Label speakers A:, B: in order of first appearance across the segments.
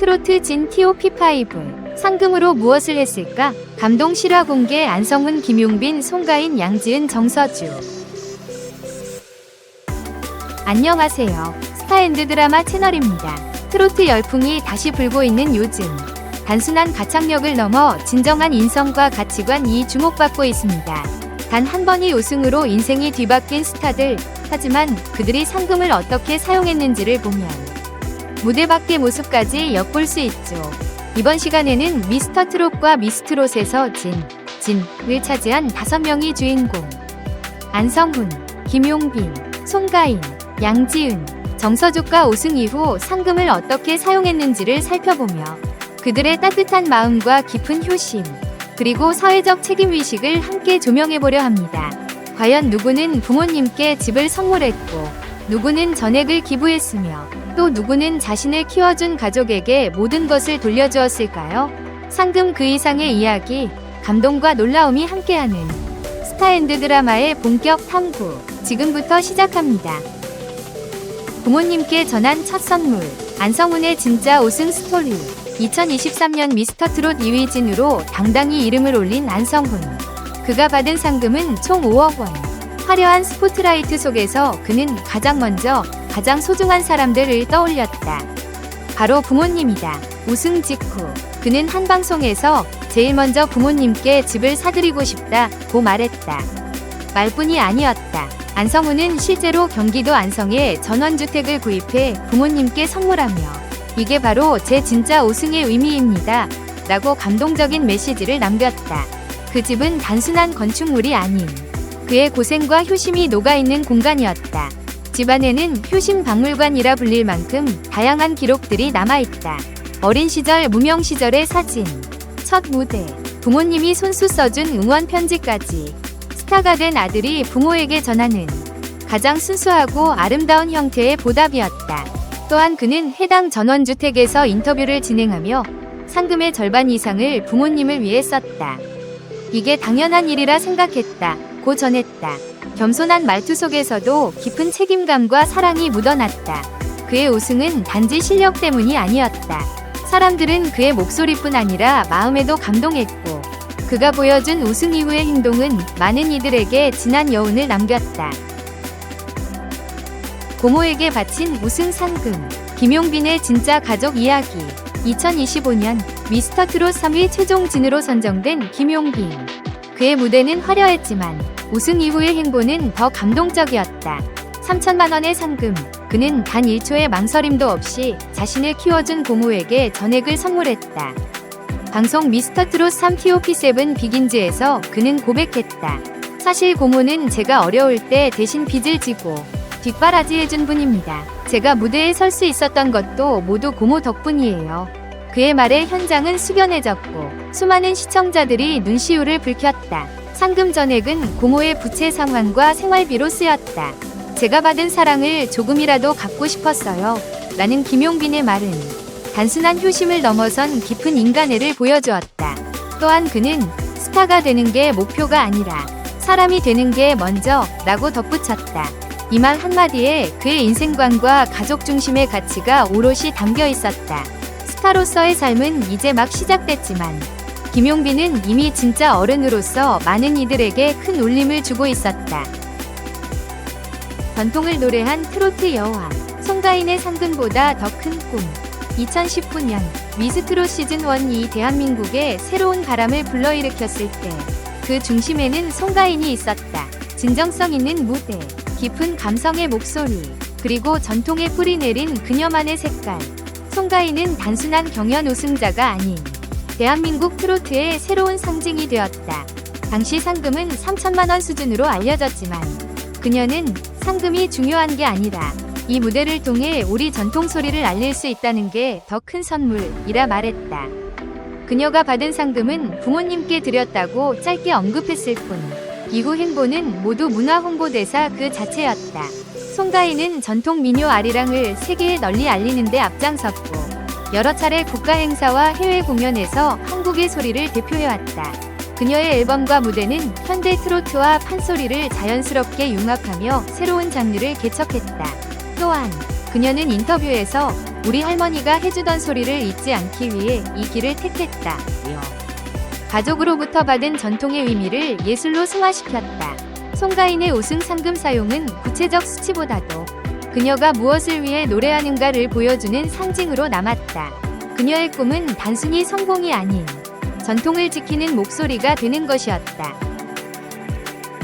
A: 트로트 진 TOP5 상금으로 무엇을 했을까? 감동 실화 공개. 안성훈, 김용빈, 송가인, 양지은, 정서주. 안녕하세요. 스타앤드 드라마 채널입니다. 트로트 열풍이 다시 불고 있는 요즘, 단순한 가창력을 넘어 진정한 인성과 가치관이 주목받고 있습니다. 단 한 번의 우승으로 인생이 뒤바뀐 스타들. 하지만 그들이 상금을 어떻게 사용했는지를 보면 무대 밖의 모습까지 엿볼 수 있죠. 이번 시간에는 미스터 트롯과 미스트롯에서 진을 차지한 5명의 주인공, 안성훈, 김용빈, 송가인, 양지은, 정서주가 우승 이후 상금을 어떻게 사용했는지를 살펴보며 그들의 따뜻한 마음과 깊은 효심, 그리고 사회적 책임의식을 함께 조명해보려 합니다. 과연 누구는 부모님께 집을 선물했고, 누구는 전액을 기부했으며, 또 누구는 자신을 키워준 가족에게 모든 것을 돌려주었을까요? 상금 그 이상의 이야기, 감동과 놀라움이 함께하는 스타앤드 드라마의 본격 탐구, 지금부터 시작합니다. 부모님께 전한 첫 선물, 안성훈의 진짜 우승 스토리. 2023년 미스터 트롯 2위 진으로 당당히 이름을 올린 안성훈. 그가 받은 상금은 총 5억 원. 화려한 스포트라이트 속에서 그는 가장 먼저 가장 소중한 사람들을 떠올렸다. 바로 부모님이다. 우승 직후 그는 한 방송에서 제일 먼저 부모님께 집을 사드리고 싶다고 말했다. 말뿐이 아니었다. 안성훈은 실제로 경기도 안성에 전원주택을 구입해 부모님께 선물하며 이게 바로 제 진짜 우승의 의미입니다. 라고 감동적인 메시지를 남겼다. 그 집은 단순한 건축물이 아닌 그의 고생과 효심이 녹아있는 공간이었다. 집 안에는 효심 박물관이라 불릴 만큼 다양한 기록들이 남아있다. 어린 시절, 무명 시절의 사진, 첫 무대, 부모님이 손수 써준 응원 편지까지. 스타가 된 아들이 부모에게 전하는 가장 순수하고 아름다운 형태의 보답이었다. 또한 그는 해당 전원주택에서 인터뷰를 진행하며 상금의 절반 이상을 부모님을 위해 썼다. 이게 당연한 일이라 생각했다. 고 전했다. 겸손한 말투 속에서도 깊은 책임감과 사랑이 묻어났다. 그의 우승은 단지 실력 때문이 아니었다. 사람들은 그의 목소리뿐 아니라 마음에도 감동했고, 그가 보여준 우승 이후의 행동은 많은 이들에게 진한 여운을 남겼다. 고모에게 바친 우승 상금. 김용빈의 진짜 가족 이야기. 2025년 미스터 트롯 3위 최종 진으로 선정된 김용빈. 그의 무대는 화려했지만 우승 이후의 행보는 더 감동적이었다. 3천만 원의 상금. 그는 단 1초의 망설임도 없이 자신을 키워준 고모에게 전액을 선물했다. 방송 미스터 트롯 3 TOP7 비긴즈에서 그는 고백했다. 사실 고모는 제가 어려울 때 대신 빚을 지고 뒷바라지 해준 분입니다. 제가 무대에 설 수 있었던 것도 모두 고모 덕분이에요. 그의 말에 현장은 숙연해졌고 수많은 시청자들이 눈시울을 붉혔다. 상금 전액은 고모의 부채 상환과 생활비로 쓰였다. 제가 받은 사랑을 조금이라도 갚고 싶었어요. 라는 김용빈의 말은 단순한 효심을 넘어선 깊은 인간애를 보여주었다. 또한 그는 스타가 되는 게 목표가 아니라 사람이 되는 게 먼저 라고 덧붙였다. 이 말 한마디에 그의 인생관과 가족 중심의 가치가 오롯이 담겨 있었다. 스타로서의 삶은 이제 막 시작됐지만 김용빈은 이미 진짜 어른으로서 많은 이들에게 큰 울림을 주고 있었다. 전통을 노래한 트로트 여왕, 송가인의 상금보다 더 큰 꿈. 2019년 미스트롯 시즌1이 대한민국에 새로운 바람을 불러일으켰을 때 그 중심에는 송가인이 있었다. 진정성 있는 무대, 깊은 감성의 목소리, 그리고 전통의 뿌리 내린 그녀만의 색깔. 송가인은 단순한 경연 우승자가 아닌 대한민국 트로트의 새로운 상징이 되었다. 당시 상금은 3천만 원 수준으로 알려졌지만 그녀는 상금이 중요한 게 아니라 이 무대를 통해 우리 전통 소리를 알릴 수 있다는 게 더 큰 선물이라 말했다. 그녀가 받은 상금은 부모님께 드렸다고 짧게 언급했을 뿐 이후 행보는 모두 문화 홍보대사 그 자체였다. 송가인은 전통 민요 아리랑을 세계에 널리 알리는 데 앞장섰고 여러 차례 국가 행사와 해외 공연에서 한국의 소리를 대표해왔다. 그녀의 앨범과 무대는 현대 트로트와 판소리를 자연스럽게 융합하며 새로운 장르를 개척했다. 또한 그녀는 인터뷰에서 우리 할머니가 해주던 소리를 잊지 않기 위해 이 길을 택했다. 가족으로부터 받은 전통의 의미를 예술로 승화시켰다. 송가인의 우승 상금 사용은 구체적 수치보다도 그녀가 무엇을 위해 노래하는가를 보여주는 상징으로 남았다. 그녀의 꿈은 단순히 성공이 아닌 전통을 지키는 목소리가 되는 것이었다.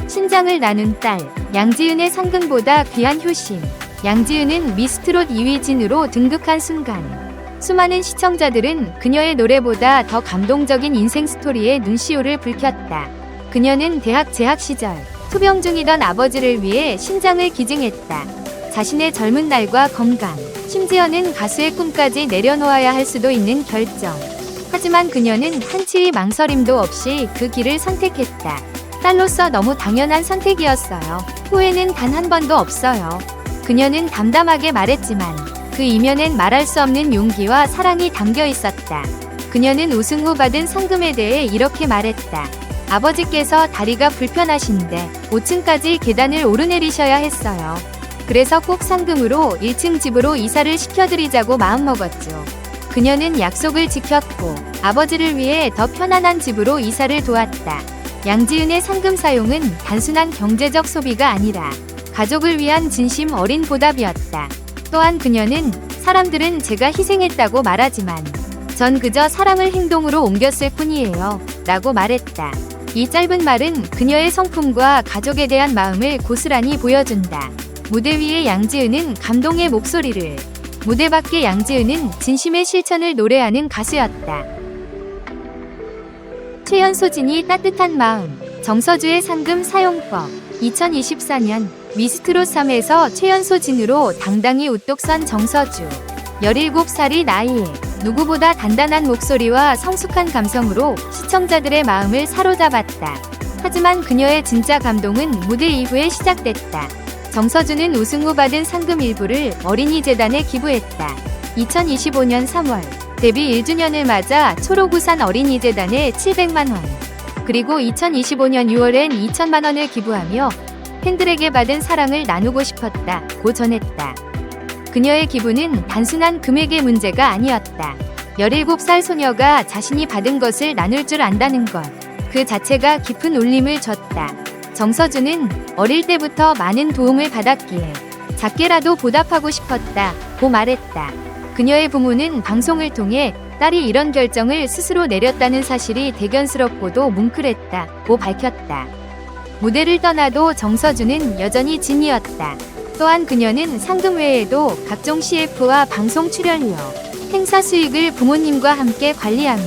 A: 신장을 나눈 딸, 양지은의 상금보다 귀한 효심. 양지은은 미스트롯 2위 진으로 등극한 순간 수많은 시청자들은 그녀의 노래보다 더 감동적인 인생 스토리에 눈시울을 붉혔다. 그녀는 대학 재학 시절 투병 중이던 아버지를 위해 신장을 기증했다. 자신의 젊은 날과 건강, 심지어는 가수의 꿈까지 내려놓아야 할 수도 있는 결정. 하지만 그녀는 한치의 망설임도 없이 그 길을 선택했다. 딸로서 너무 당연한 선택이었어요. 후회는 단 한 번도 없어요. 그녀는 담담하게 말했지만 그 이면엔 말할 수 없는 용기와 사랑이 담겨 있었다. 그녀는 우승 후 받은 상금에 대해 이렇게 말했다. 아버지께서 다리가 불편하신데 5층까지 계단을 오르내리셔야 했어요. 그래서 꼭 상금으로 1층 집으로 이사를 시켜드리자고 마음먹었죠. 그녀는 약속을 지켰고 아버지를 위해 더 편안한 집으로 이사를 도왔다. 양지은의 상금 사용은 단순한 경제적 소비가 아니라 가족을 위한 진심 어린 보답이었다. 또한 그녀는 사람들은 제가 희생했다고 말하지만 전 그저 사랑을 행동으로 옮겼을 뿐이에요 라고 말했다. 이 짧은 말은 그녀의 성품과 가족에 대한 마음을 고스란히 보여준다. 무대 위의 양지은은 감동의 목소리를, 무대 밖의 양지은은 진심의 실천을 노래하는 가수였다. 최연소진이 따뜻한 마음, 정서주의 상금 사용법. 2024년 미스트롯 3에서 최연소진으로 당당히 우뚝 선 정서주. 17살의 나이에 누구보다 단단한 목소리와 성숙한 감성으로 시청자들의 마음을 사로잡았다. 하지만 그녀의 진짜 감동은 무대 이후에 시작됐다. 정서주는 우승 후 받은 상금 일부를 어린이재단에 기부했다. 2025년 3월 데뷔 1주년을 맞아 초록우산 어린이재단에 700만 원, 그리고 2025년 6월엔 2천만 원을 기부하며 팬들에게 받은 사랑을 나누고 싶었다고 전했다. 그녀의 기부는 단순한 금액의 문제가 아니었다. 17살 소녀가 자신이 받은 것을 나눌 줄 안다는 것, 그 자체가 깊은 울림을 줬다. 정서주는 어릴 때부터 많은 도움을 받았기에 작게라도 보답하고 싶었다고 말했다. 그녀의 부모는 방송을 통해 딸이 이런 결정을 스스로 내렸다는 사실이 대견스럽고도 뭉클했다고 밝혔다. 무대를 떠나도 정서주는 여전히 진이었다. 또한 그녀는 상금 외에도 각종 CF와 방송 출연료, 행사 수익을 부모님과 함께 관리하며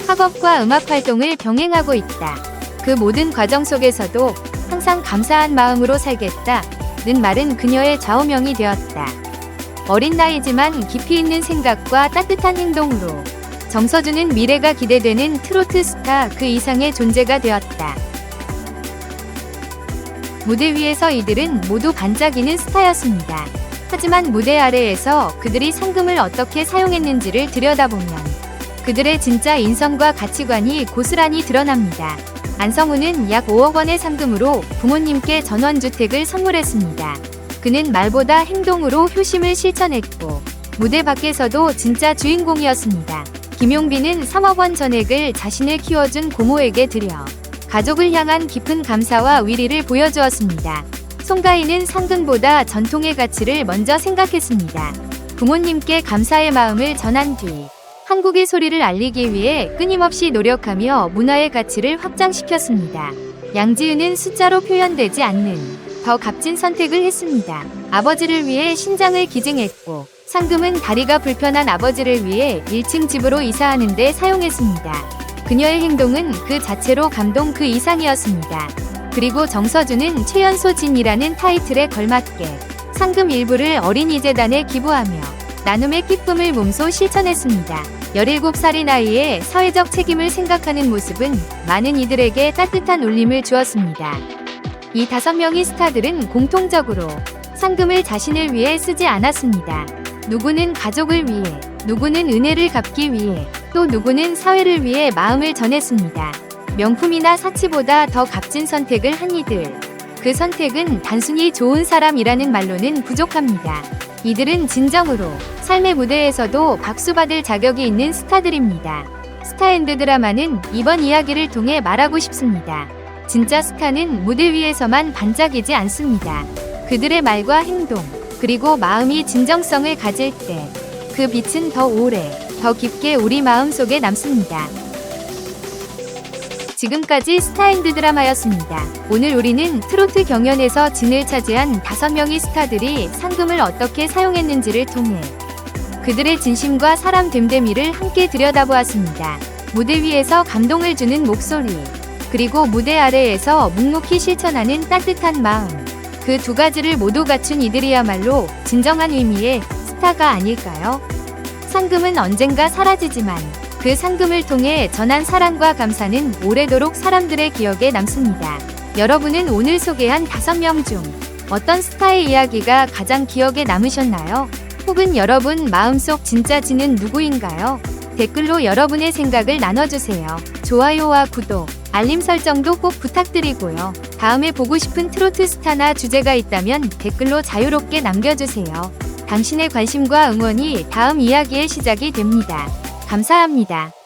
A: 학업과 음악 활동을 병행하고 있다. 그 모든 과정 속에서도 항상 감사한 마음으로 살겠다는 말은 그녀의 좌우명이 되었다. 어린 나이지만 깊이 있는 생각과 따뜻한 행동으로 정서주는 미래가 기대되는 트로트 스타 그 이상의 존재가 되었다. 무대 위에서 이들은 모두 반짝이는 스타였습니다. 하지만 무대 아래에서 그들이 상금을 어떻게 사용했는지를 들여다보면 그들의 진짜 인성과 가치관이 고스란히 드러납니다. 안성우는 약 5억 원의 상금으로 부모님께 전원주택을 선물했습니다. 그는 말보다 행동으로 효심을 실천했고 무대 밖에서도 진짜 주인공이었습니다. 김용빈은 3억 원 전액을 자신을 키워준 고모에게 드려 가족을 향한 깊은 감사와 위리를 보여주었습니다. 송가인은 상금보다 전통의 가치를 먼저 생각했습니다. 부모님께 감사의 마음을 전한 뒤 한국의 소리를 알리기 위해 끊임없이 노력하며 문화의 가치를 확장시켰습니다. 양지은은 숫자로 표현되지 않는 더 값진 선택을 했습니다. 아버지를 위해 신장을 기증했고 상금은 다리가 불편한 아버지를 위해 1층 집으로 이사하는 데 사용했습니다. 그녀의 행동은 그 자체로 감동 그 이상이었습니다. 그리고 정서주는 최연소진이라는 타이틀에 걸맞게 상금 일부를 어린이재단에 기부하며 나눔의 기쁨을 몸소 실천했습니다. 17살의 나이에 사회적 책임을 생각하는 모습은 많은 이들에게 따뜻한 울림을 주었습니다. 이 5명의 스타들은 공통적으로 상금을 자신을 위해 쓰지 않았습니다. 누구는 가족을 위해, 누구는 은혜를 갚기 위해, 또 누구는 사회를 위해 마음을 전했습니다. 명품이나 사치보다 더 값진 선택을 한 이들. 그 선택은 단순히 좋은 사람이라는 말로는 부족합니다. 이들은 진정으로 삶의 무대에서도 박수받을 자격이 있는 스타들입니다. 스타엔드 드라마는 이번 이야기를 통해 말하고 싶습니다. 진짜 스타는 무대 위에서만 반짝이지 않습니다. 그들의 말과 행동, 그리고 마음이 진정성을 가질 때 그 빛은 더 오래, 더 깊게 우리 마음속에 남습니다. 지금까지 스타엔드 드라마였습니다. 오늘 우리는 트로트 경연에서 진을 차지한 5명의 스타들이 상금을 어떻게 사용했는지를 통해 그들의 진심과 사람 됨됨이를 함께 들여다보았습니다. 무대 위에서 감동을 주는 목소리, 그리고 무대 아래에서 묵묵히 실천하는 따뜻한 마음, 그 두 가지를 모두 갖춘 이들이야말로 진정한 의미의 스타가 아닐까요? 상금은 언젠가 사라지지만 그 상금을 통해 전한 사랑과 감사는 오래도록 사람들의 기억에 남습니다. 여러분은 오늘 소개한 5명 중 어떤 스타의 이야기가 가장 기억에 남으셨나요? 혹은 여러분 마음속 진짜 진은 누구인가요? 댓글로 여러분의 생각을 나눠주세요. 좋아요와 구독, 알림 설정도 꼭 부탁드리고요. 다음에 보고 싶은 트로트 스타나 주제가 있다면 댓글로 자유롭게 남겨주세요. 당신의 관심과 응원이 다음 이야기의 시작이 됩니다. 감사합니다.